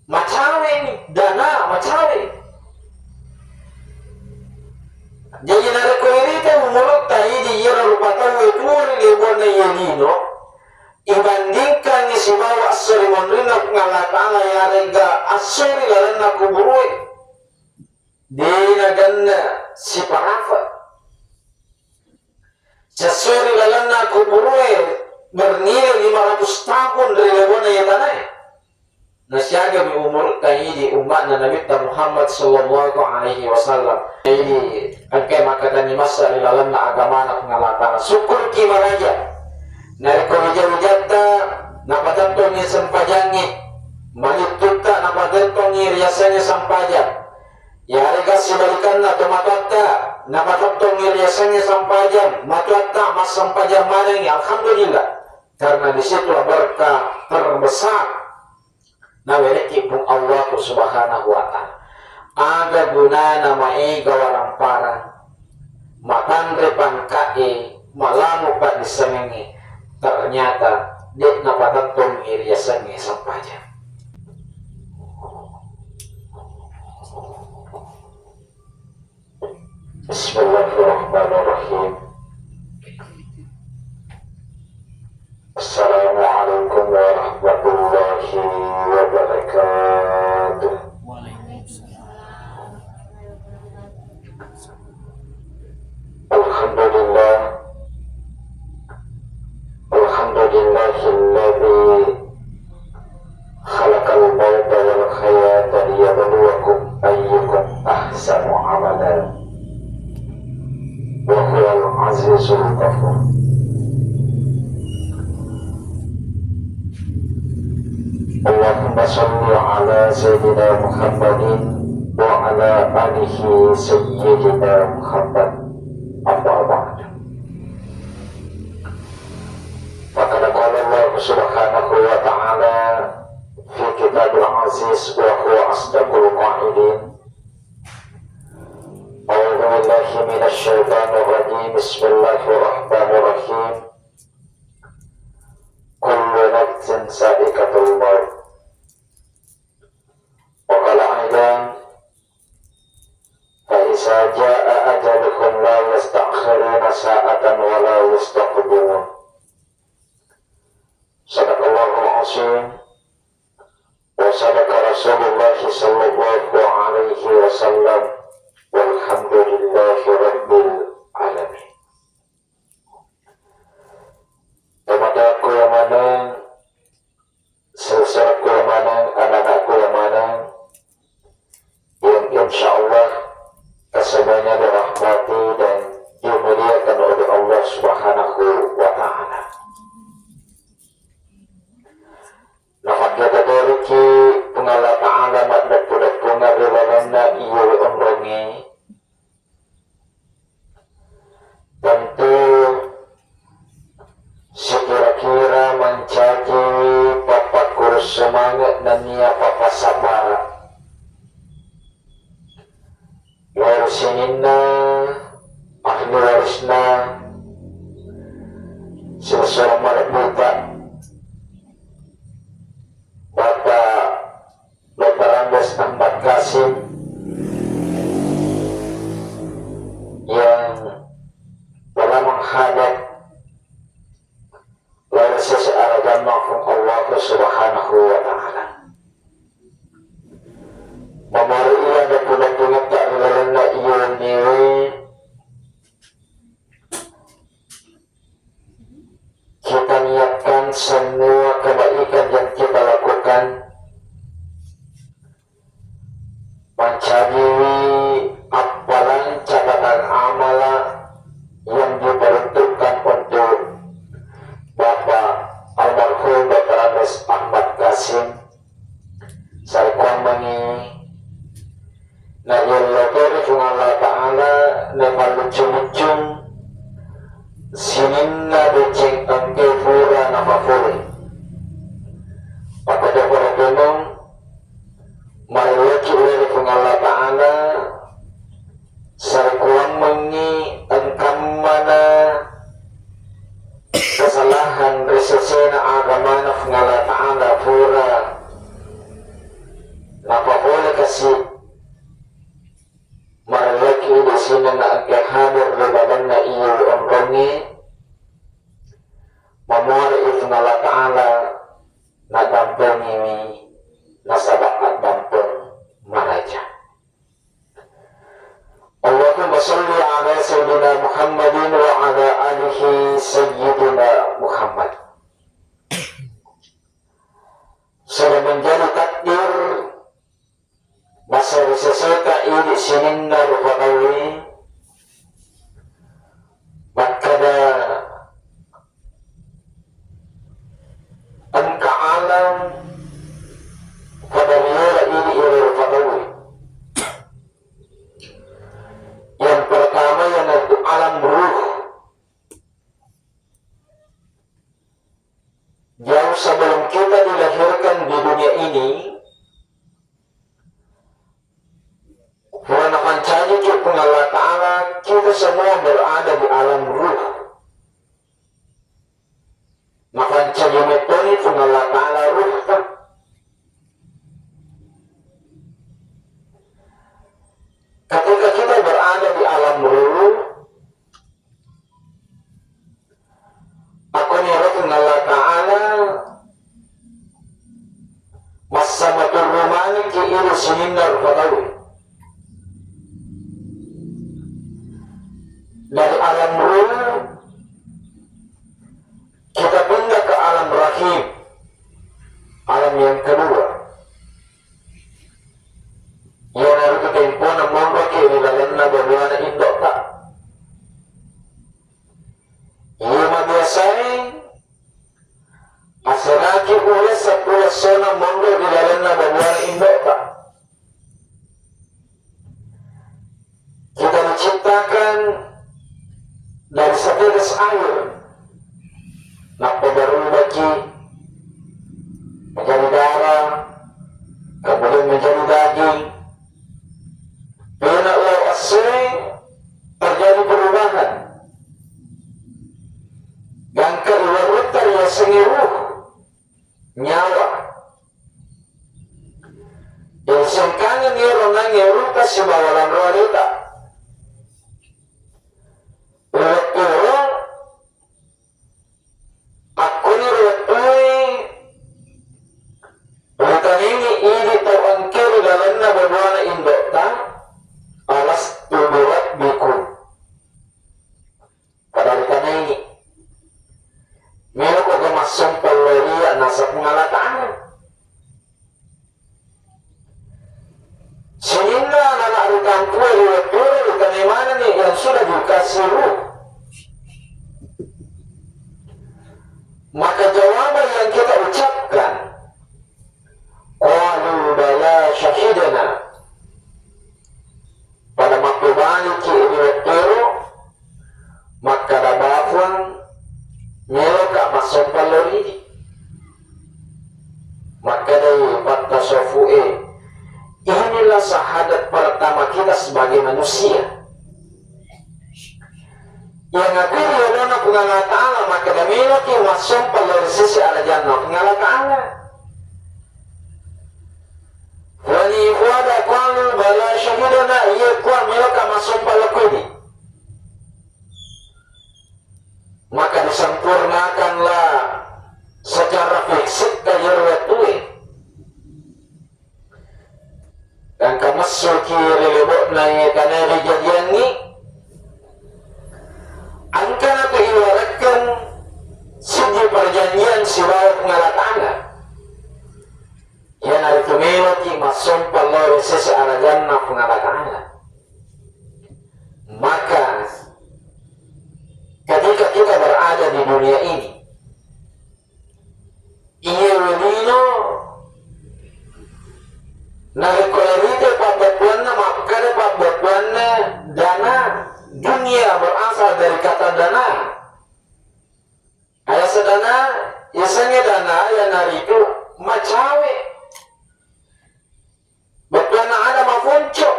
macawe ni dana macawe jadi nareko ini kan menurut tadi dia lupa tahu itu lebonnya yelino ibandingkan ni si bawa asri monrina ngalatana ya rega asri lalana kuburui dia ganna si parafa asri lalana kuburui bernilai 500 tahun dari lebonnya ya tanah nasyaga mi umur kaini umat Nabi Muhammad sallallahu alaihi wasallam ini angkai makatani masa di dalam agama nak ngalatana syukur ki maraja nariko wijata napatantongi sampajangi malituta napatantongi riasanya sampajan ya rega sebalikan atau matata napatantongi riasanya sampajan matata mas sampajan marengi alhamdulillah karena di situ berkah terbesar naweleki pun Allah subhanahu wa ta'ala aga guna nama gawarang parang makan repan kae malamu pak disenengi ternyata dek napatantong iriasannya sampaja Bismillahirrahmanirrahim. Assalamualaikum warahmatullahi wabarakatuh. Alhamdulillah. Alhamdulillahilladzi khalaqal mauta wal hayata liyabluwakum ayyukum ahsanu amalan. Wa huwal azizul ghafur. Allahumma salli ala sayyidina Muhammadin wa ala alihi sayyidina Muhammad. Amma ba'd. Faqad qala Allah subhanahu wa ta'ala fi kitabil aziz wa huwa asdaqul qa'ilin. A'udzu billahi minasy syaithanir rajim. Bismillahirrahmanirrahim. Kullu nafsin sa'iqatul maut. وقال أيضا فإذا جاء أجلهم لا يستأخرون ساعة ولا يستقدمون. صدق الله العظيم وصدق رسول الله صلى الله عليه وسلم والحمد لله رب العالمين. Teman-temanku yang mana, saudaraku yang mana, anak-anakku yang mana, yang insyaallah kesemuanya dirahmati dan dimuliakan oleh Allah subhanahu wa ta'ala. Nafat kita doriki pengala ta'ala makna pudak-punga riwalanna iyo umrongi. Tentu sekira-kira mencaji bapak kurus semangat dan niat bapak sabar warisinina ahli warisna seseorang mereka Bapak Dr. Andes Ahmad Qasim yang telah menghadap waris seseorang maafun Allah subhanahu wa ta'ala memari ia dan punak-punak tak mengalami ia niwi kita niatkan semua kebaikan yang kita lakukan mencari apalan catatan amalan yang diperuntukkan untuk Bapak almarhum Dr. Andes Ahmad Qasim saya kuamangi na yallatari kung Allah Ta'ala na malucung-lucung sinin na beceng ang kefura na mafuri. Pagkadaparatun sudah menjadi takdir masa seseka ini sininna rupatawi makada angka alam pada riola ini rupatawi. Yang pertama yang itu alam ruh. Jauh sebelum kita dilahirkan di dunia ini, karena pancanya kita Allah Ta'ala, kita semua berada di alam ruh. Maka pancanya metode itu Allah Ta'ala ruh. Ketika kita berada di alam ruh, aku nyerahkan Allah Ta'ala masamatul rumani ki iru sinindar fatawi. Dari alam ruh kita pindah ke alam rahim, alam yang kedua. Yang harus kita impon membagi di dalamnya berbuana indok tak. Ia biasanya asalaki oleh sepuluh sona monggo di dalamnya berbuana indok tak. Kita diciptakan dari setetes air, nak baru bagi menjadi darah, kemudian menjadi daging. Bila Allah asli terjadi perubahan. Gangka iwarutar ya sengiruh nyawa. Yang sengkanya nirunang nyaruta si bawalan roalita. Urat-urat aku niruatui urutan ini tawang kiri dalamnya berbuana indokta alas tuburat bikun. Pada urutan ini mereka kemasang peloria nasab pengalataan. Sehingga anak urutan tua urutan mana nih yang sudah dikasih ruh. Maka jawaban yang kita ucapkan qalu bala syahidana pada waktu balik ini waktu maka dabafan meloka masuk palori maka dari batta sofu'e inilah syahadat pertama kita sebagai manusia. Yang aku diorona pengalah ta'ala maka damila ki masuk palori sisi ala jannah pengalah ta'ala. Wani ikhwada qalu bala syahidana iya kuat meloka masuk palori. Maka disempurnakanlah secara fisik kajarwatui dan kamasuki relebok naik karena kejadian ini angkana kehiwaratkan segi perjanjian siwaya pengalatana yang ada kemeloti masuk palori sisi ala jannah pengalatana. Maka ketika kita berada di dunia ini, ia welino narikolerite pabatuanna makada pabatuanna dana dunia berasal dari kata dana. Ayah sedana, isanya dana yang nariku macawe. Batuanna ada mafunco.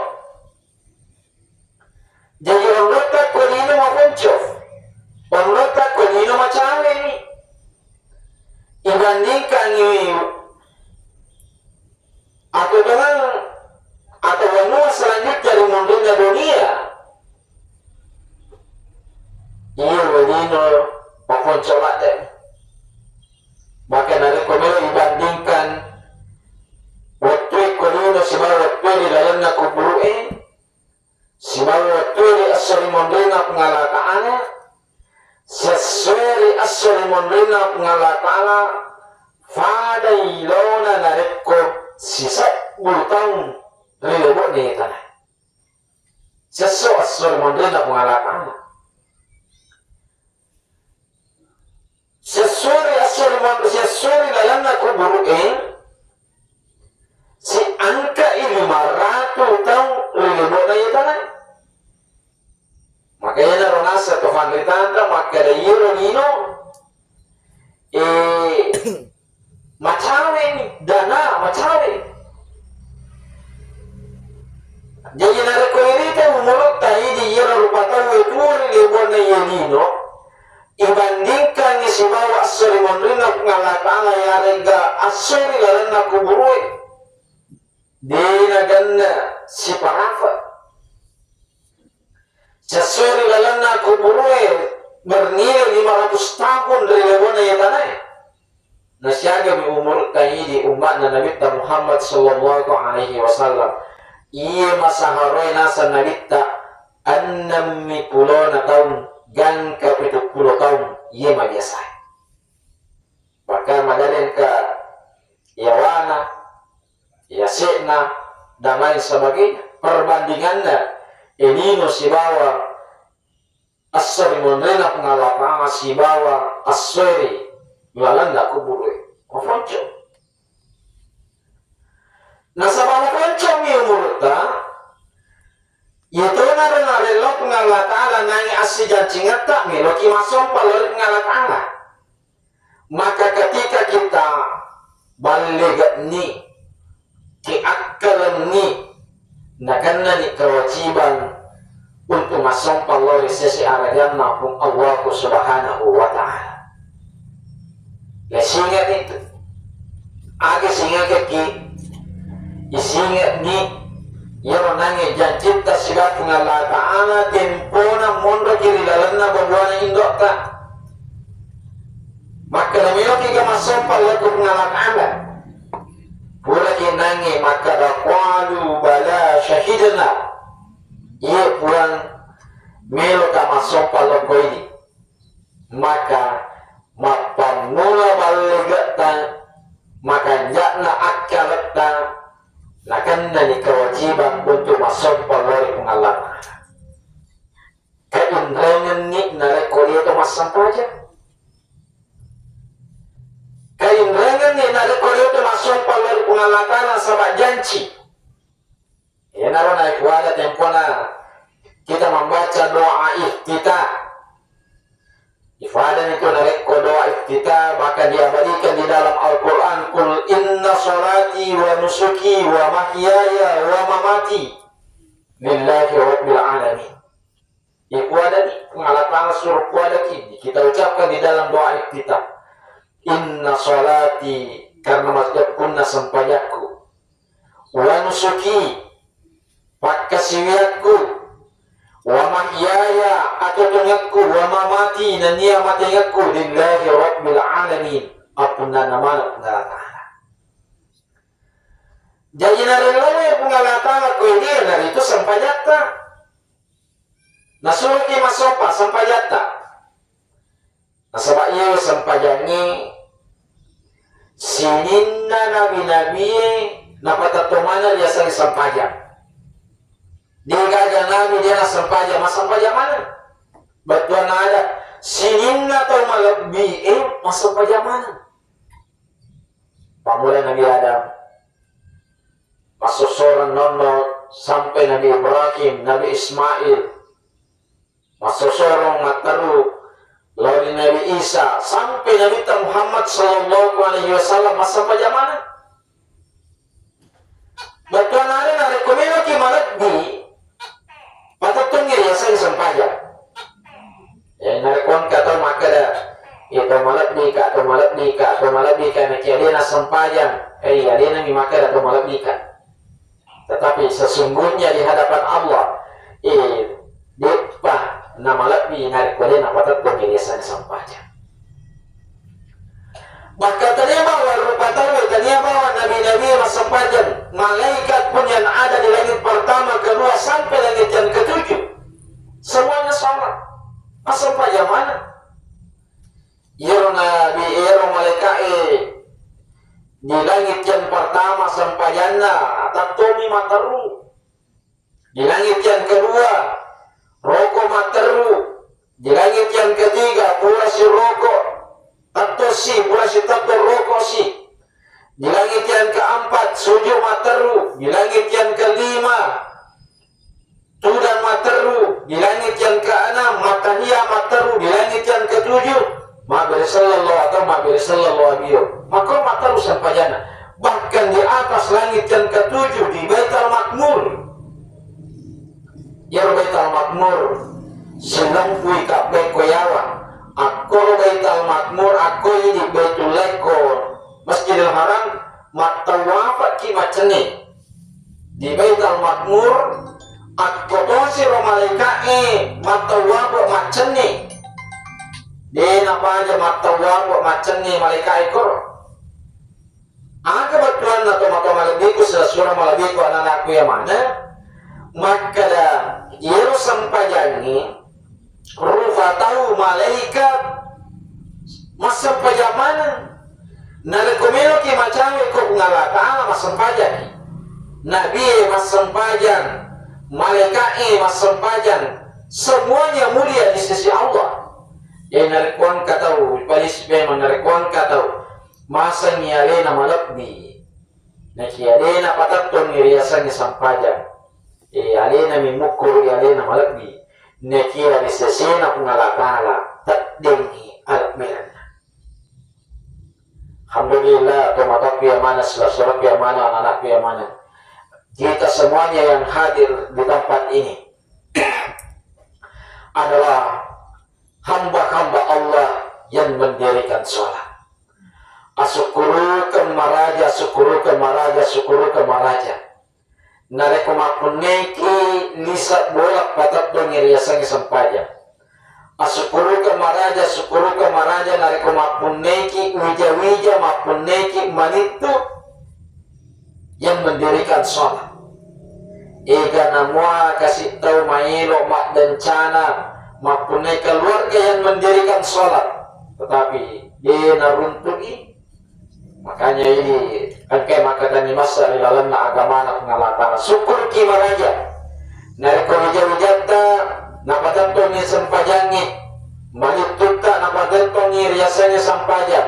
Jadi orang letak kulino mafunco. Pemletak kulino macawe ini dibandingkan ini atau dengan atau benua selanjutnya dari mundunya dunia iya kulino maupun coba deh maka dari kulino dibandingkan waktu kulino sebagai waktu di dalamnya kuburu sebagai waktu di asal mundunya pengalakaannya sesuai asal menerima pengalah ta'ala fadai lona sisa bulutang rilebo ni tanah sesuatu asal mondena pengalaman sesuatu dalam aku buruin si angka 500 tahun rilebo ni tanah makanya naronasa to fanritanta maka da yero nino macawe ni dana macawe jadi nareko ini kan menurut tayi di yero lupa tahu itu rilebo na yenino ibandingkan si bawa asuri mondrina pengalakana ya rega asuri lalana kuburui dina ganna si parafa sesuri lalana kuburui bernilai 500 tahun dari lebona ya tanah nasyaga mi umur tayi di umat na Nabi Muhammad sallallahu alaihi wasallam iya masaharoi nasa nabita 60 na tahun gang ke 70 tahun iya biasa bahkan madarin ke yawana yasikna dan lain sebagainya perbandingannya ini si bawa asari mondrena pengalapang si bawa asari lalanda kuburu kofonco nasabana konco mi umurta itu nare-nare lo pengalatala nangi asi jancingat tak mi lo kimasom palor pengalatala maka ketika kita balik ni kiakal ni nakanna ni kewajiban untuk masuk palor sesi aragan maupun Allah subhanahu wa ta'ala ya singat itu aga singat ki isingat ni yang nangi jancinta sibat Allah ta'ala tempona mondo kiri lalana babuana indok tak maka namanya kita masuk palor ke pengalatala pula nangi maka dakwalu bala syahidna ia pulang melo ka masuk palor ko ini maka mapamula baligatan maka jakna akalatan nakanda ni kewajiban untuk masuk palor kung Allah kaindrangan ni narekoli itu masang saja kaindrangan ni narekoli itu masuk palor kung Allah sama janji ya narona ikwada tempona kita membaca doa iftitah ifadah itu nareko doa iftitah maka diabadikan di dalam Al-Quran kul inna salati wa nusuki wa mahyaya wa mamati lillahi rabbil alamin ikwada ni pengalatan suruh kuada kini kita ucapkan di dalam doa iftitah inna salati karena masjid kunna sampayakku wa nusuki pakasiwiatku wa mahyaya atau tengakku wa mamati dan niya matengakku lillahi rabbil alamin apuna nama pengalatala jadi narelawe pengalatala ko ini dari itu sampayata nasuruki masopa sampayata nasaba iyo sampayangi sininna nabi-nabi napatatumana dia sang sampayang dia gajah nabi dia nak sampaja mas sampaja mana betul ada sinin atau malabbi mas sampaja mana pamula Nabi Adam masuk seorang nono sampai Nabi Ibrahim Nabi Ismail masuk seorang mataru lalu Nabi Isa sampai Nabi Muhammad sallallahu alaihi wasallam mas sampaja mana betul ada narekomeno ki malabbi patutnya ya saya sampaikan ya narekon kata maka dah itu malat nikah atau malat nikah atau malat nikah nak dia nak sampaikan dia nak maka atau malat nikah tetapi sesungguhnya di hadapan Allah depa na malat ni narekon dia nak patutnya dia saya sampaikan maka tanya bawa rupa tahu tanya bawa nabi-nabi sampaikan malaikat pun yang ada di langit pertama kedua sampai langit yang ketujuh semuanya sama sampaikan mana yero nabi yero malaikat di langit yang pertama sampaianna tattomi materu, di langit yang kedua rokok materu, di langit yang ketiga pula si rokok tatto si pula si tatto rokok si, di langit yang keempat sujud materu, di langit yang kelima tudan materu, di langit yang keenam matahia materu, di langit yang ketujuh mabir sallallahu atau mabir sallallahu alaihi. Maka materu sampaiana. Bahkan di atas langit yang ketujuh di Baitul Makmur, ya Baitul Makmur senang kui kabeh koyawa. Aku Baitul Makmur aku ini Baitul Lekor Masjidil Haram matawafat ki macene di Baitul Makmur aku dosi malaikat matawafat macene. Dia apa aja matawar buat macam ni malaikat ekor. Aga betulan atau mata malabiku sesuara malabiku anak-anakku yang mana? Maka dah ia sampai jangi rufa tahu malaikat masa pajak mana? Nalikumelo ki macam ekor ngalata masa pajak. Nabi masa pajak, malaikat masa pajak, semuanya mulia di sisi Allah. Yang narikuan katau, palis memang narikuan katau, masa ngiyalena malakbi, na kiyalena patatong ngiriasan sampajan, alena mimukuru yalena malakbi, na kira disesena kungalakala, tatdengi alakmeran. Alhamdulillah, tumatak piyamana, surat piyamana, anak piyamana. Kita semuanya yang hadir di tempat ini adalah hamba-hamba Allah yang mendirikan sholat. Asukurukan maraja, sukurukan maraja, sukurukan maraja. Narekumapuneki lisak bolak patat dong iriasangi sampaja. Asukurukan maraja, sukurukan maraja, narekumapuneki wija-wija mapuneki manitu yang mendirikan sholat. Ega namua kasih tahu mailo mak dan cana mempunyai keluarga yang mendirikan sholat, tetapi dia naruntuki. Makanya ini angkai maka tani masa di dalam agama nak mengalahkan syukur ki maraja nariko hija-hijata napatanto ni sampajangi malituta napatanto ni riasanya sampajan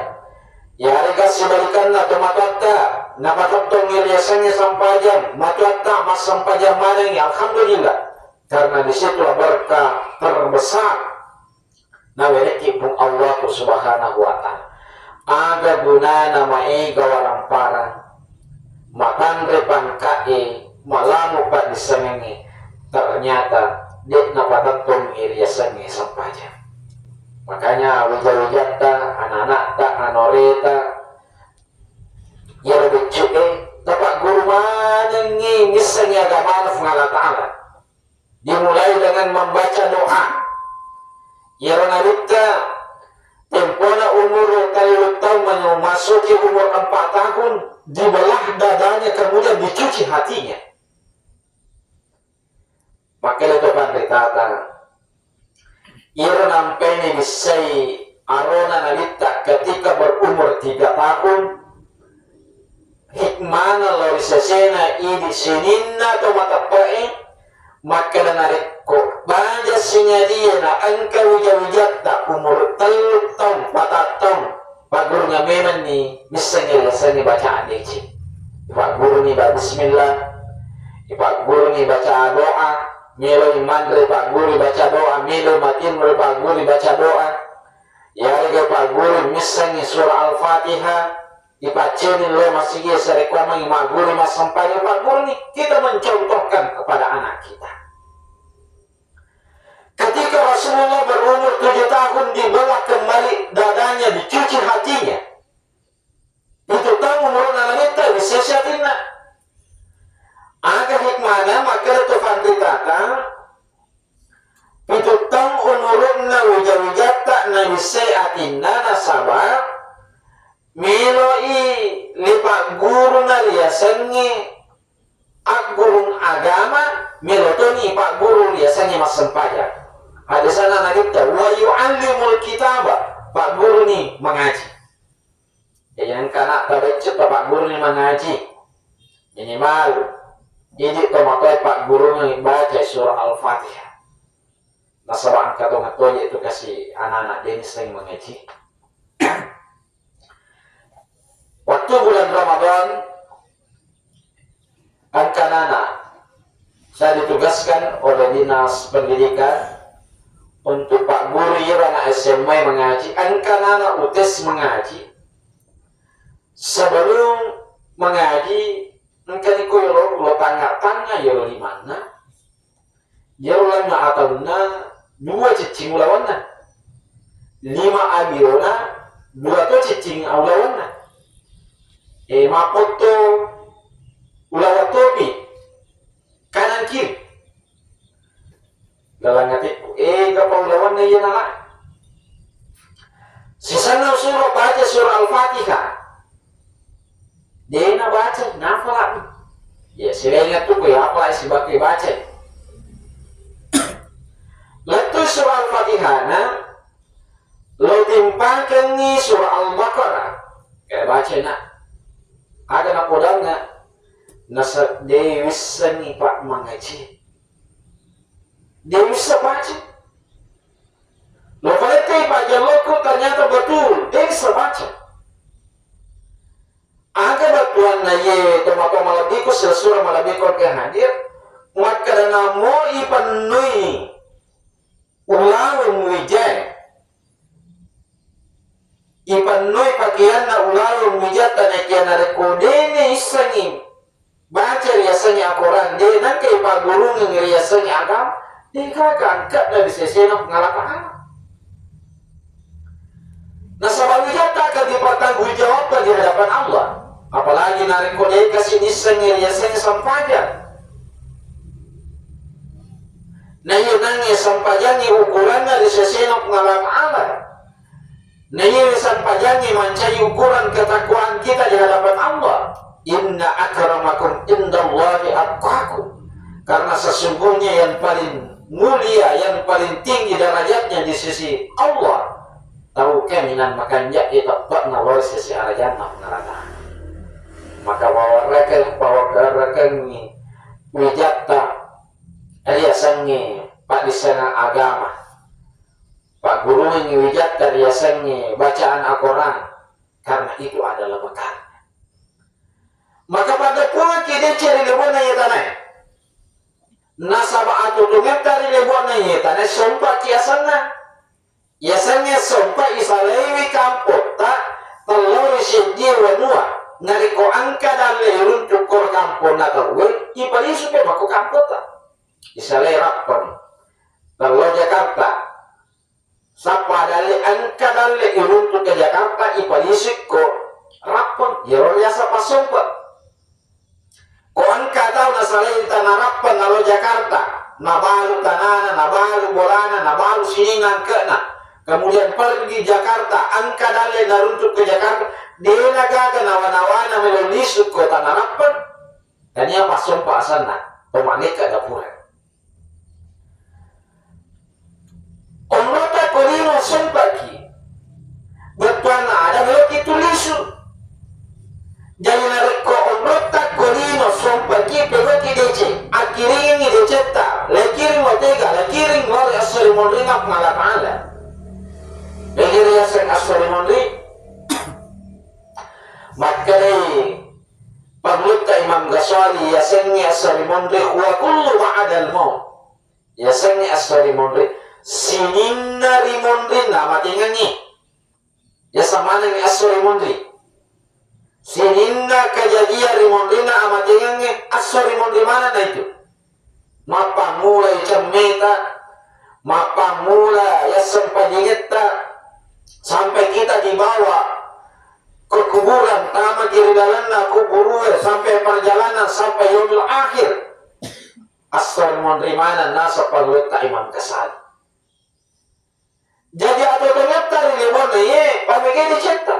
ya harga sebalikan na tomatotta napatanto ni riasanya sampajan matotta mas sampajan mana ni. Alhamdulillah, karena di situ berkah terbesar naweleki pun Allah subhanahu wa ta'ala. Aga guna nama gawalang para matandre pangkae malamu pak disengengi ternyata dek napatantong iriasannya sampaja. Makanya wija-wijata anak-anak tak anoreta ya lebih tapak guru mana ngi misalnya agama Allah ta'ala. Dimulai dengan membaca doa. Ya Ronalita tempona umur kali tahun memasuki umur 4 tahun dibelah dadanya kemudian dicuci hatinya. Maka itu berkata Iro nampeni bisai arona nalita ketika berumur 3 tahun hikmana lorisasena idi sininna atau matapain maka narik ko baja sinyadia na angka wija-wijata umur 3 tahun 4 tahun pak guru nga memang ni misalnya rasanya bacaan deci pak guru ni baca bismillah pak guru ni baca doa melo imandre pak guru baca doa melo matin pak guru baca doa ya lagi pak guru misalnya surah al-fatihah dipaceni lo masih sereklama imak guru mas sampai pak guru ni kita mencontohkan kepada anak kita. Ketika Rasulullah berumur 7 tahun dibelah kembali dadanya, dicuci hatinya. Itu tahu umur anak kita disesiatina. Aga hikmahnya maka itu fantitaka. Itu tahu umurna wija-wijata na disesiatina nasabah. Miloi lipat guru na riasannya guru agama melotoni pak guru riasannya masam pajak. Ada sana nak kita wa yu'allimul kitaba pak guru ni mengaji. yang kana tabacut Pak Guru ni mengaji. Minimal ini tomakai Pak Guru yang baca surah Al-Fatihah. Nasabah angkat itu kasih anak-anak dia ini sering mengaji. Waktu bulan Ramadan, anak-anak saya ditugaskan oleh dinas pendidikan untuk Pak Guru ya anak SMA mengaji. Anak-anak UTS mengaji. Sebelum mengaji, engkau iko lo tanya ya lo di mana? Ya lo lama atau na dua cicing lawanna, 5 abirona, 2 to cicing lawanna. Mapoto ulawa topi kanan kiri. Dalam ngatiku, gapang lawanna iya nala. Sisana suruh baca surah Al-Fatihah. Dia na baca, nafala. Ya, sila ingat tuh ya, apa si bakri baca. Letu surah Al-Fatihah na, lo timpakan ni surah Al-Baqarah. Kayak baca na. Ada na podang na, nasa dia bisa ni Pak mengaji. Dia bisa baca. Lo palete Pak Jaloko ternyata betul, dia bisa baca. Aga batuan na ye tomato malabiko sa surah malabiko ke hadir maka na mo ipanui ulawang wijay ipanui pakian na ulawang wijay tanakyan na rekodene isangi baca riasannya Al-Quran de nan kay pagulong ng riasannya agam di kakangkat na bisesena pengalakaan. Nah sabang wijay tak dipertanggungjawabkan di hadapan Allah. Apalagi narik kode kasih niseng riasanya sampajan. Nah yun nangnya sampajannya ukurannya disesena pengalaman Allah. Nah yun sampajannya mancai ukuran ketakwaan kita di hadapan Allah. Inna akramakum indallahi atqakum. Karena sesungguhnya yang paling mulia, yang paling tinggi derajatnya di sisi Allah. Tahu keminan makanya kita pernah waris sisi arah jannah neraka. Maka bawa kerakan ni wijatta riasannya Pak disana agama Pak Guru ni wijatta riasannya bacaan Al-Quran karena itu adalah bekal. Maka pada pula kita cari lebona ya tanah nasabah atau dungat dari lebona ya tanah sumpah kiasannya yasannya sumpah isalewi kampot tak telur siddi wanua nariko angka dan leherun cukur kampung atau gue ipali supaya baku kampung tak isalai rapon kalau Jakarta sapa dari angka dan leherun ke Jakarta ipali suko rapon ya biasa pas sumpah ko angka tahu nasalai tanah rapon kalau Jakarta nabalu tanana nabalu bolana nabalu siningan kena kemudian pergi Jakarta angka dan leherun ke Jakarta dia nagaga nawan-nawana melolisuk kota narapan dan ia pasong pasana pemanik ke dapur omrota kolino sumpaki betuan ada melok itu lisu jadi nareko omrota kolino sumpaki pegoti dece akiring ini deceta lekiring watega lekiring lori asari mondri ngap ngalapala lekiring asari mondri makanya pagluta Imam Ghazali yasanni asari mondri wa kullu ba'dal maut yasanni asari mondri sininna rimondri nama tingani ya sama dengan asari mondri sininna kejadian rimondri nama tingani asari mondri mana na itu mapa mula icameta mapa mula yasan panyingeta sampai kita dibawa ke kuburan tama kiri dalanna kuburu sampai perjalanan sampai yaumil akhir asal menerima nasa pagweta Imam Ghazali. Jadi atau ternyata ini mana ye pamegay dicipta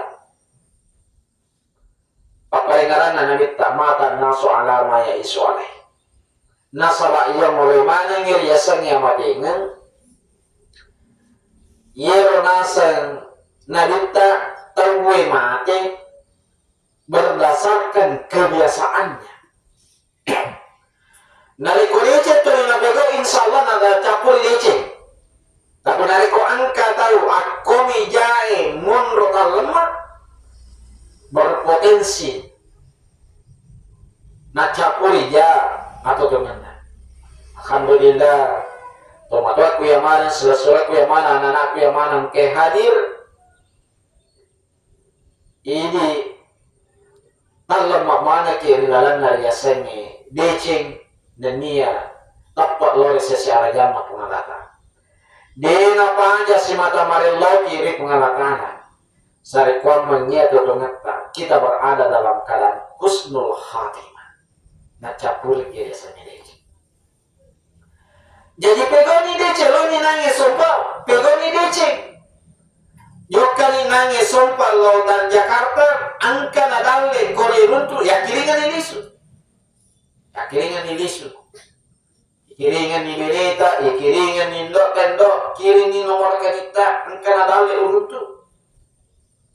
apa yang ngaran namita mata naso alama ya isu alay nasaba iya mulai mana ngiriasan yang matingan yero nasan namita tangwe mate berdasarkan kebiasaannya. Nariko dece to ina bego insyaallah nada capur dece. Tapi nariko angka tahu aku mijae munro lemah berpotensi na capur ja atau gimana. Alhamdulillah tomato aku yang mana, selesai aku yang mana, anak aku yang mana ke hadir ini dalam mana kirilalan nariasannya deceng dan nia tapak lori secara jamak pengalakan dena panja si mata marillo kiri pengalakan sarikuan menyetu dongeta kita berada dalam keadaan husnul khatimah na capur biasanya deceng. Jadi pegoni deceng lo ni nangis sumpah pegoni deceng Yokani nange sompa lautan Jakarta angka nadalle kore runtu ya kiringan ilisu. Ya kiringan ilisu. Kiringan ni berita, ya kiringan ni ndok tendok, kiring ni nomor kanita angka nadalle runtu.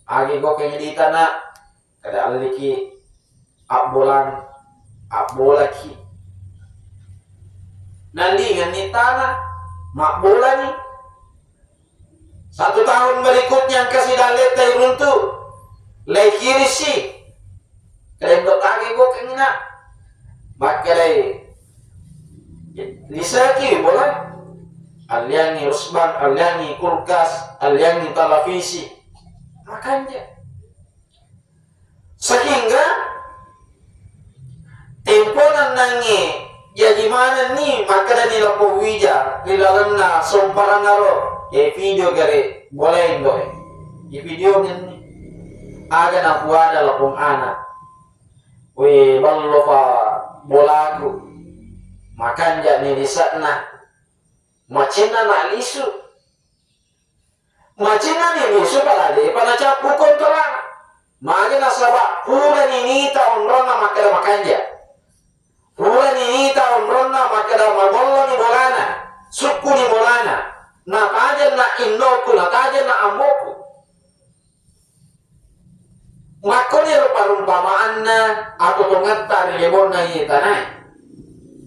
Agi go kaya di tanah kada aliki abolan abolaki. Nandingan ni tanah mak bola ni 1 tahun berikutnya kasih dalet tay runtuh lay kirisi kerendok agi go kena makalay lisaki boleh alyangi rusban alyangi kulkas alyangi televisi makanya sehingga temponan nangi ya gimana nih makanya nilapo wija nilalanna somparanaro video gare boleh doy di video ini ada na buada lapong anak we ballo fa bolaku makan jadi di sana macina na lisu macina ni lisu palade pada capu kontra mage na saba pura ni nita onrona makada makanja pura ni nita onrona makada mabollo ni bolana suku ni bolana na tajan na innoku na tajan na amoku makoni rupa-rumpamaan na atau tungata ni lebon na hitanay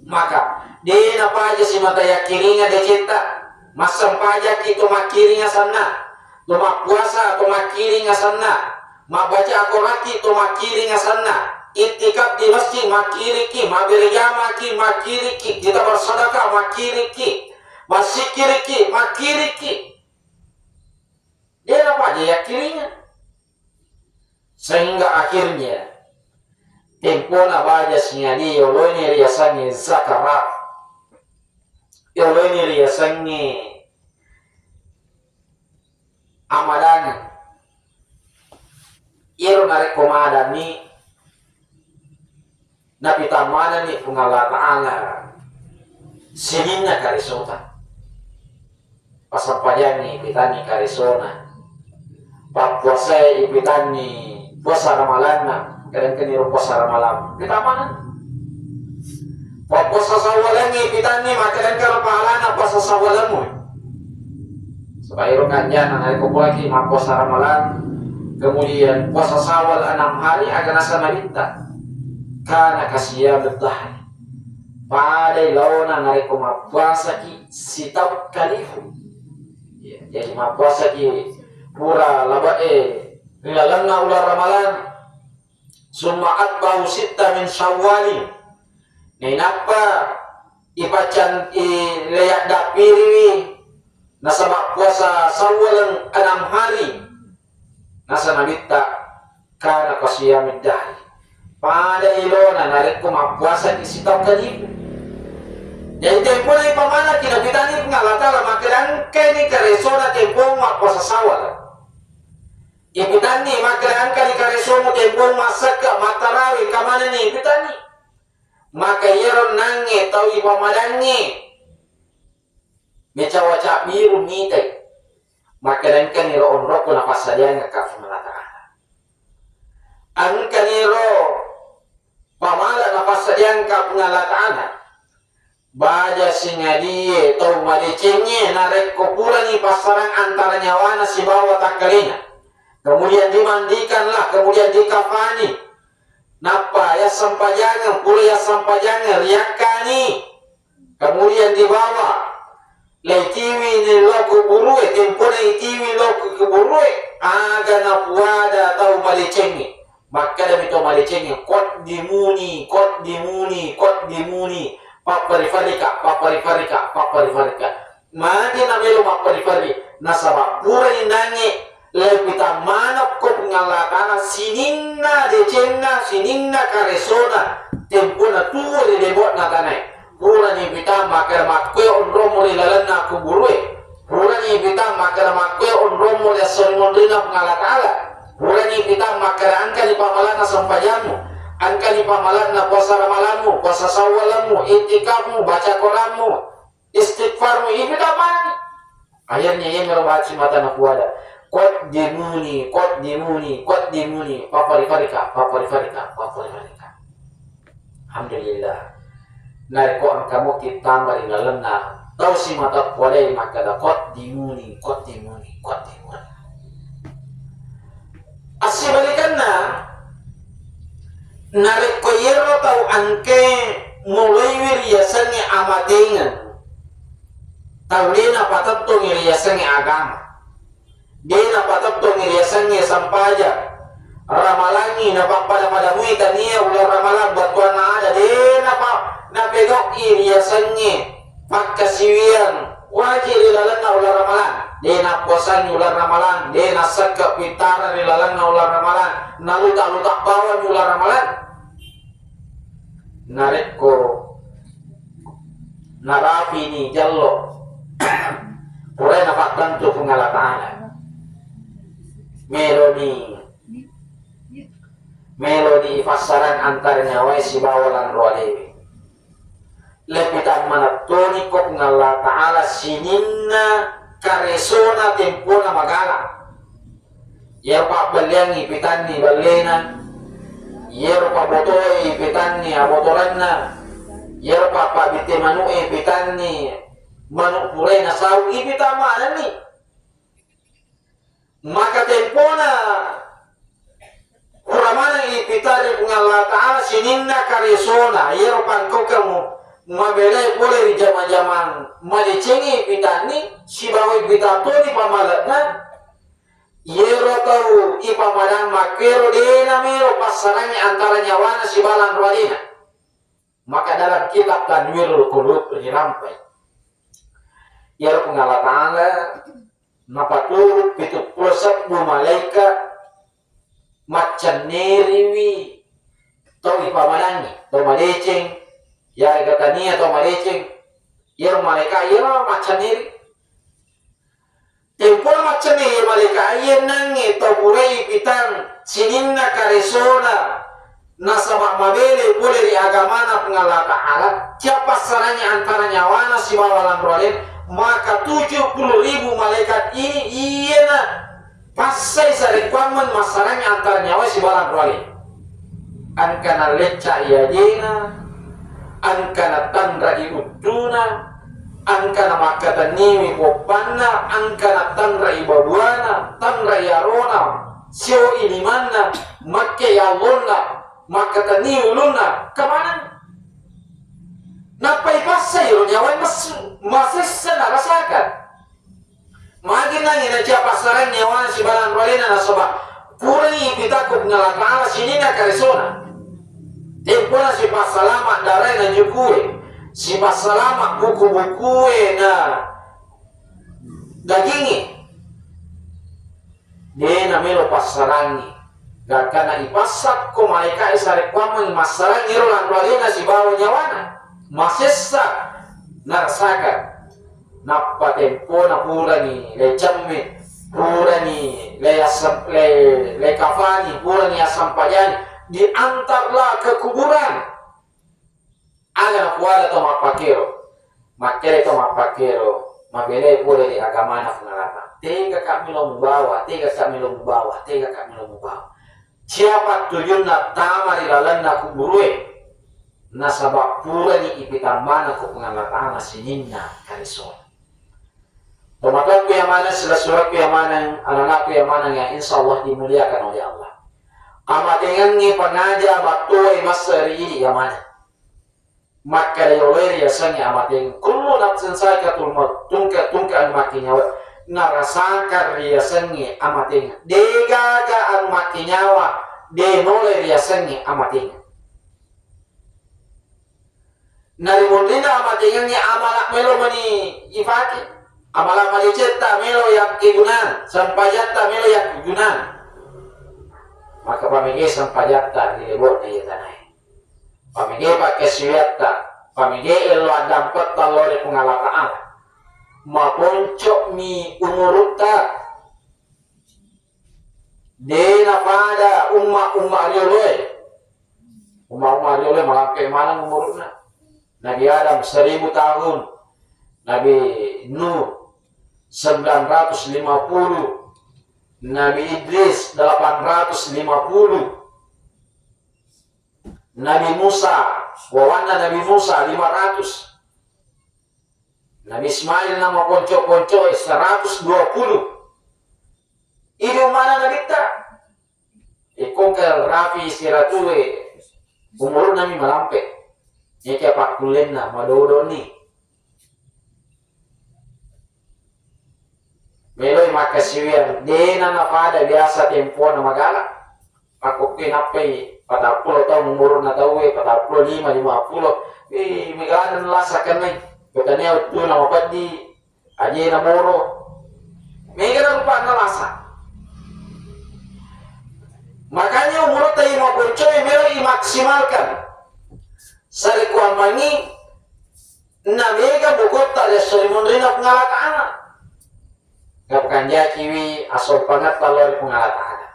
maka di na paja si mataya kiringa de cinta masam paja ki tumakiringa sana tumapuasa tumakiringa sana mabaca akurati tumakiringa sana itikaf di masjid makiriki mabiriyama ki makiriki kita bersedekah makiriki masikiriki makiriki dia apa dia kirinya sehingga akhirnya tempona baja sinyali yoloni riasannya zakarat yoloni riasannya amadana iro narik komada ni nabi tamana ni pengala ta'ala sininna karisota pasampayani ipitani karisona puasa ipitani puasa ramalan kadang-kadang puasa ramalan kita mana puasa sawalan ipitani kadang-kadang pahalana puasa sawalanmu supaya kanjana hari kupulaki puasa ramalan kemudian puasa sawal 6 hari agar nasa nabita karena kasih bertahan pada launa hari puasa ki sitap kalifu jadi puasa ki pura labae nilalanna ular ramalan summa atba'u sitta min syawwali ninapa ipacan leyak dapiri nasabak puasa sawalan 6 hari nasa nabita kana kasiyamid dahi pada ilona narik puasa ki sitap kalifu jadi tempo na ipamana kinabitani pengalatala makilang kini karesona tempo puasa sawal ipitani makilang kani karesomo tempo masaka matarawi kamana ni ipitani maka yeron nange tau ipamadangi mecawaca biru mitai makilang kani roon roko na pasadyan ngakaf malataan ang kaniro pamala na pasadyan ka pengalataan baja singadie tau malicengnya narek kopura ni pasaran antara nyawana si bawa takalina kemudian dimandikanlah kemudian dikafani ya sampajangan, pura ya sampajangan, riakani. Kemudian dibawa leitiwi ni loko burue, tempona itiwi loko keburue, aga na puada atau malicengi. Maka demi to malicengi, kot dimuni, paparifarika. Madi na melo maparifari, nasaba pura indangi, lepita manap ko pengalakana sininna decenna, sininna karesona, tempona tuwa di debot na tanay. Pura ni bita makar makwe on romo ni lalan na kuburwe. Pura ni bita makar makwe on romo ni asalmon rina pengalakala. Pura ni bita makar angka ni pamalan na sampajamu. Angka ni pamalan na puasa ramalamu, puasa sawalamu, itikafmu, baca Qur'anmu, istighfarmu, ibita mani. Akhirnya ia merbaci mata na kuada. Kot dimuni, paparifarika. Alhamdulillah. Nariko ang kamu kita mari lalana tau si mata kualay makada kot dimuni. Asibalikan na nariko yero tau angke mulai wiriyasannya amatingan tau dina patatong wiriyasannya agama, dina patatong wiriyasannya sampaja ramalangi na pagpada muita niya ulang ramalan batuan na ada dina pa napegok iriyasannya pagkasiwian wajib ilalan na ulang ramalan dina puasan ulang ramalan dina sagka pitaran ilalan na ulang ramalan nalutak bawan ulang ramalan nareko narafi ni jallo pura napaktan tu pengalatan melodi fasaran antaranya wa si bawalan roalewi lepitan manatoni kok ngalla ta'ala sininna karesona tempona magala yer pak baliangi pitanni balena yer pak botoi pitanni abotoranna yer pak bitte manue pitanni manuk purena sau ipita mana ni maka tempona kuramana ipitari pengalla ta'ala sininna karesona yer pangkau kamu mabelai boleh di zaman-zaman malicengi pitani si bawa pitato di pamalatna yero tahu ipamadan makero dena mero pasarannya antara nyawana si balang rualina maka dalam kitab Tanwirul Qulub dirampai yero pengala ta'ala napaturu pitu pusat bu malaikat macan neriwi tau ipamadani tau maleceng ya katania atau maleceng ya mereka ya macam ni tempol macam ni mereka ya nangi tapurai pitang sininna karesona nasabak mabele boleh di agama na pengalaka alat siapa saranya antara nyawana si bawalan rolen maka 70.000 malaikat ini iya na pasai sarikwaman masaranya antara nyawa si bawalan rolen angkana lecca iya jena angkana tandra iuduna angkana makata nimi kopanna angkana tandra ibabuana tandra yarona sio ilimanna makke yallonna makata ni ulunna kemana napai pasai ro nyawa masih rasakan magin nangin aja pasaran nyawa si balan rolena nasoba kurni pitaku ngalakala sinina karesona tempona si pasalama darai na jukue si pasalama buku-bukue na dagingi dena melo pasarangi gakana ipasak ko malaika isarek kwamang masarangi rolan roalina si bawa nyawana masessa narasakan nappa tempona pura ni le chamme pura ni le kafani pura ni asampajani diantarlah ke kuburan aga kuala to mapakero makere to mapakero mabele pure di agama na fungalata tega kami lo mubawa siapa tuyunna tamari lalanna kuburue nasabak pura ni ipitambana ko pengalata na sininna karisona tomatanku yang mana surat yang mana anak-anakku yang mana yang insyaallah dimuliakan oleh Allah Amatingan ni pangaja batuai masari ini mana? Maka yoleri ya sangi amating kullu nafsin saikatul maut tungka makinyawa narasakar ya sangi amating degaga an makinyawa de noleri ya sangi amating nari mundina amatingan ni amalak melo mani ifaki amalak mani cetta melo yak kigunan sampajatta melo yak kigunan maka pamige sampajatta di lebok di tanah pamige pakai siyatta pamige elo dampet talore pengalataan maponcok mi umurutta dena pada umma rioloi malampai malang umurutna Nabi Adam 1000 tahun Nabi Nuh 950 Nabi Idris 850 Nabi Musa wawana Nabi Musa 500 Nabi Ismail nama ponco-ponco 120 ini mana Nabi tak ikongkel Rafi Siratue umur Nabi malampe ini kayak kulenna madodo ni meloi makasiwian dena na pada biasa tempo na magala aku pinapai 40 tahun umur na tahu 45 50 megalan lasakan nai katanya itu nama padi aja na moro megalan lupa na lasa makanya umur tayo mapuncoy meloi maksimalkan sari kuan mangi na mega bukot tali sari mundrina pengalataan Kapkanja kiwi asal pangat talor pengalatan.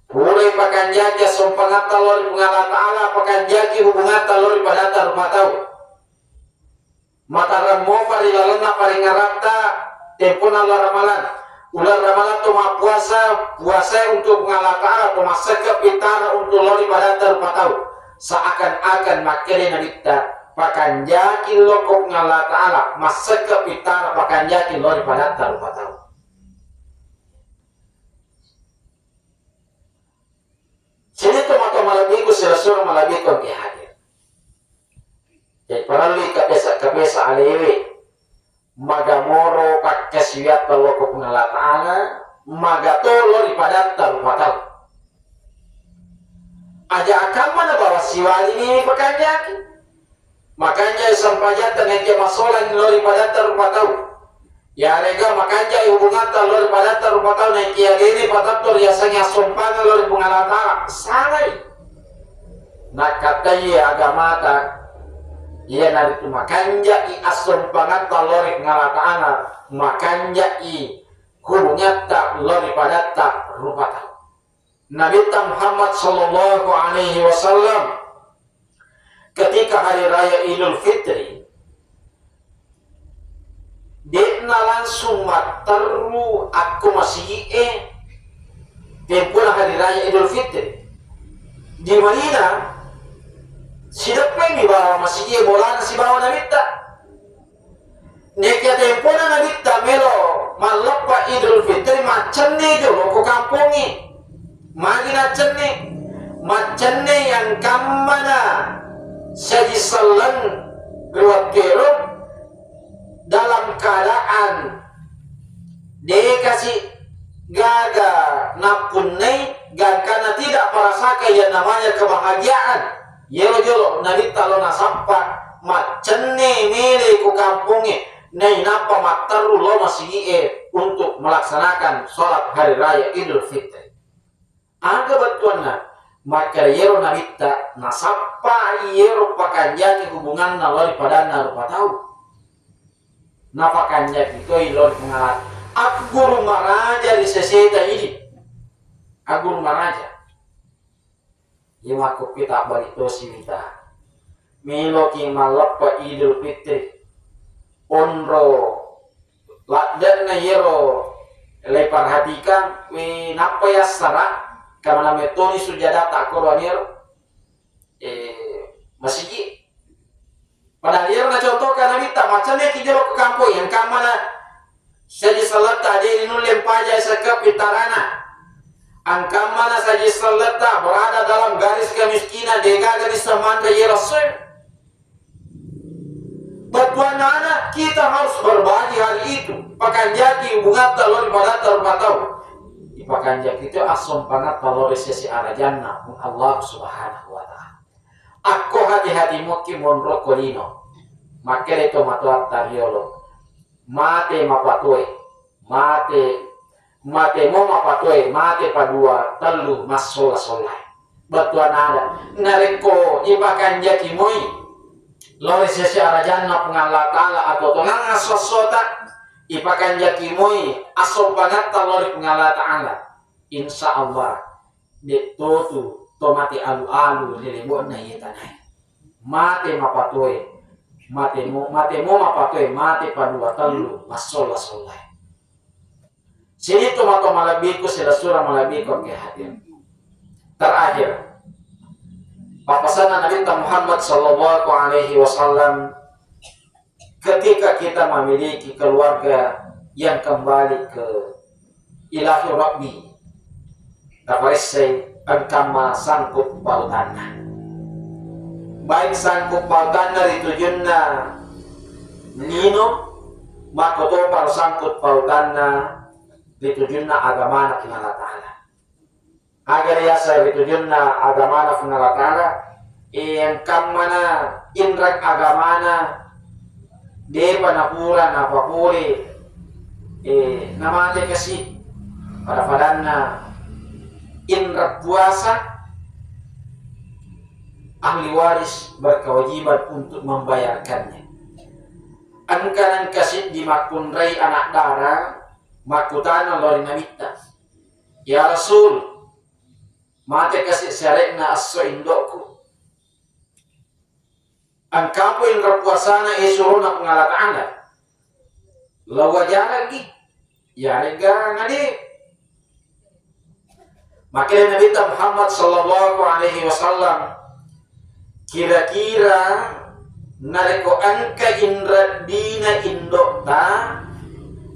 Pulai pakanja ki asal pangat talor pengalatan pakanja ki hubungan talor pada rumah tahu. Mataran mo pari lalana paling ngarapta tempo nala ramalan. Ular ramalan tu ma puasa untuk pengalatan atau masa kepitar untuk lori pada rumah tahu. Seakan-akan makere nabita pakanja ki lokok ngalata masa kepitar pakanja ki lori pada rumah tahu. Sini tomato malabiku sirasur malabiku ke hadir. Jadi parali kapesa alewe magamoro pakasiat kalau ko pengalataana magatolo di padat taru aja akan mana bawa siwali ini pakanya makanya sampajat dengan dia masalah lori padat taru ya rega makanya hubungan talor pada terupatau naik kia gini patator ya sanya sompang lor pengalata sangai nak kata ya agama tak iya nari tu makanya i asompangan talor pengalata anak makanya i hubungan tak lor pada tak rupatau Nabi Muhammad sallallahu alaihi wasallam ketika hari raya Idul Fitri dia langsung materu aku masih tempo hari raya Idul Fitri di Madinah sidak pengi bawa masih bola si bawa nabita nekia tempo na nabita melo malapa Idul Fitri macam ni jo ko kampungi magina macam yang kamana saji salan keluar kerok dalam keadaan dia kasih gaga napunai dan karena tidak merasakan yang namanya kebahagiaan yelo nari talo nasapa macene mele ku kampungi nai napa mataru lo masih untuk melaksanakan sholat hari raya Idul Fitri aga betuana maka yero nabita nasapa yero pakanjaki hubungan nalori padana rupa tahu nafakannya itu ilor pengalat aku guru maraja di seseta ini aku guru maraja yang aku kita balik tosi kita milo ki malapa Idul Fitri onro lakdan na yero lepar hatikan we napa ya sara karena metoni sujada tak koronir masih padahal dia na contoh karena kita macamnya kijero ke kampung yang kamana saja salat tadi ini lempaja sekap pitarana Angkam mana saja seleta berada dalam garis kemiskinan, degaga di semanda ya Rasul. Batuan anak kita harus berbagi hari itu. Pakan jaki hubungan talor pada terbatau. Pakan jaki itu asom pangat talor sesi arah jannah Allah Subhanahu wa ta'ala. Aku hati-hati moki monro kolino. Makere to matuat tariolo. Mate mapatoy. Mate mo mapatoy. Mate padua telu masola solai. Batuan ada. Nareko ibakan jaki moi. Lori sesi arah jannah pengalat ta'ala atau tonang asosota. Ipakan jaki moi asom pangat talori pengalat ta'ala. Insya Allah detotu tomati alu-alu lelebok na yetanay. Mate mapatoy. Mate mo mapatoy. Mate padua telu masola solai. Sini tomato malabiku sila surah malabiku ke hadir. Terakhir, papasan Nabi Muhammad sallallahu alaihi wasallam, ketika kita memiliki keluarga yang kembali ke ilahi Rabbi, taparisay angkama sangkut pautanna. Baik sangkut pautanna ditujun na lino, makoto para sangkut pautanna ditujun na agama na kinalatahala. Agar yasa ditujun na agama na kinalatahala, angkam mana inrak agama na de panapura na papuri namate kasi pada na inrak puasa, ahli waris berkewajiban untuk membayarkannya. Angkanan kasih dimakunrai anak darah makutana lori namita. Ya Rasul, mate kasih syarikna asso indokku. Angkapo inrak puasana isuruna pengalataana. Lawajar lagi. Ya rega ngade. Makanya Nabi Muhammad sallallahu alaihi wasallam kira-kira nareko angka indra dina indokta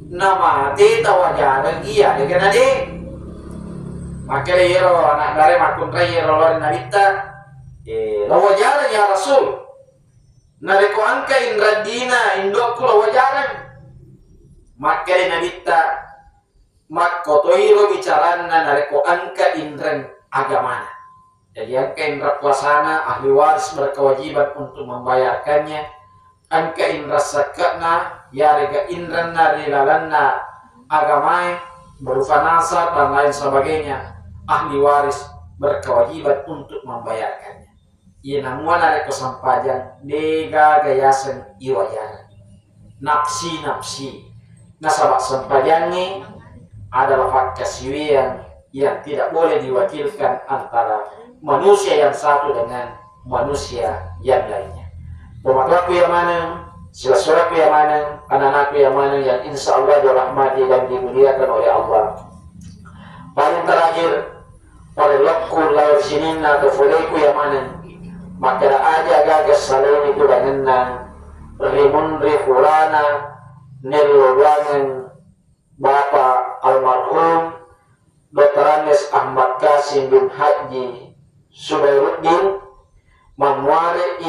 nama te tawajara gia de kenade. Makanya yero anak dare makun rai yero lor nabita lawajara ya Rasul. Nareko angka indra dina indokku lawajara. Makanya nabita makkotoiro bicarana nareko angka indren agamana. Jadi angka indra puasana ahli waris berkewajiban untuk membayarkannya. Angka indra sakana ya rega indran narilalanna agamai berupa nasab dan lain sebagainya. Ahli waris berkewajiban untuk membayarkannya. Ia namuan nareko sampajan dega gayasan iwajan. Nafsi nasabak sampajannya adalah hak kasih yang tidak boleh diwakilkan antara manusia yang satu dengan manusia yang lainnya. Pematlaku yang mana, sila-suraku yang mana, anak-anakku yang mana yang insya Allah dirahmati dan dimuliakan oleh Allah. Paling terakhir, pada lokku laut sinina kefuleku yang mana, maka aja gagas salin itu dengan rimun rifulana neluangan Bapak almarhum Dr. Anes Ahmad Kasim bin Haji Subairuddin memwari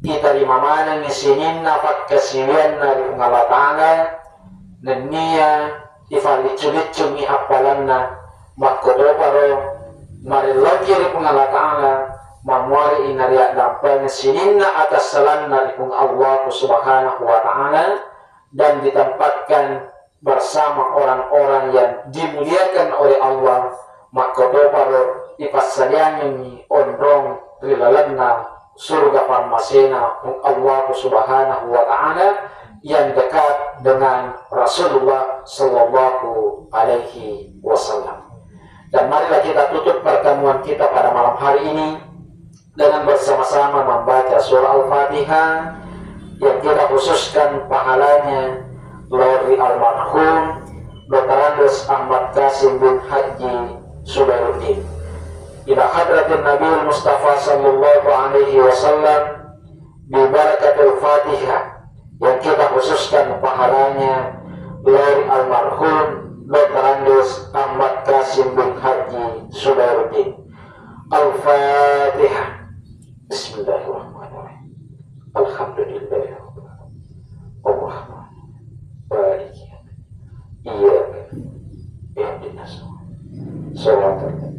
kita di mana ngisinin nafat kasihan dari pengalatana dan niya ifaliculit-cumi apalanna makkodo paro marilagi di pengalatana memwari inariak dampai ngisinin na atas salanna di Allah Subhanahu wa ta'ala dan ditempatkan bersama orang-orang yang dimuliakan oleh Allah. Maka baru ipasayangin ondrong rilalanna surga parmasena Allah Subhanahu wa ta'ala yang dekat dengan Rasulullah sallallahu alaihi wasallam. Dan marilah kita tutup pertemuan kita pada malam hari ini dengan bersama-sama membaca surah Al-Fatihah yang kita khususkan pahalanya lori almarhum Dr. Andes Ahmad Kasim bin Haji Subairuddin. Ila hadratin Nabi Mustafa sallallahu alaihi wasallam bi barakatul Fatihah yang kita khususkan pahalanya lori almarhum Dr. Andes Ahmad Kasim bin Haji Haji Subairuddin. Al-Fatihah. Bismillahirrahmanirrahim. Alhamdulillahirabbil alamin. Ar-Rahman Maliki Iyyaka ihdinas siratal